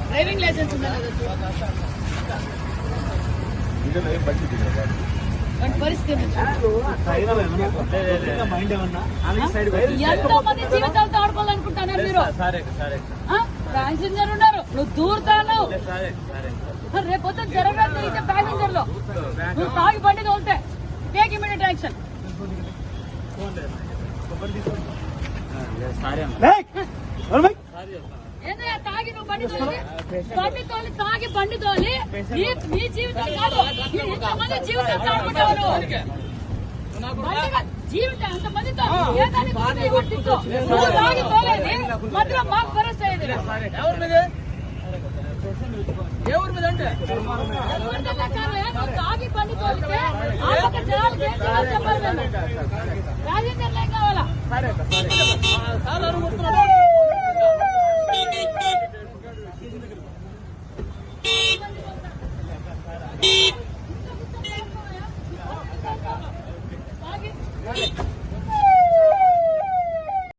Driving licence ఉందా పరిస్థితి ఎంతో మంది జీవితాలతో ఆడుకోవాలనుకుంటున్నారు మీరు. ప్యాసింజర్ ఉన్నారు, నువ్వు దూరుతాను. రేపొద్దు జరగడం జరిగితే ప్యాసింజర్ లో నువ్వు తాగి బండి తోలితే టేక్ ఇమిడియట్ యాక్షన్. ఏంటయ్యా తాగి నువ్వు బండి తోలి తాగి బండి తోలి నీ జీవితం కాదు, ఇంతమంది జీవితాలతో ఆడుకుంటావు. జీవితం అంతమందితో ఏదానికి నువ్వు తాగి తోలేది మాత్రం మాకు పరిస్థితి అయ్యేది. తాగి బండి తోలితే ఆపక జనాలకి ఏం చేయాలి చెప్పాలి. మేము రాజేందర్లు ఏం కావాలా? తాగి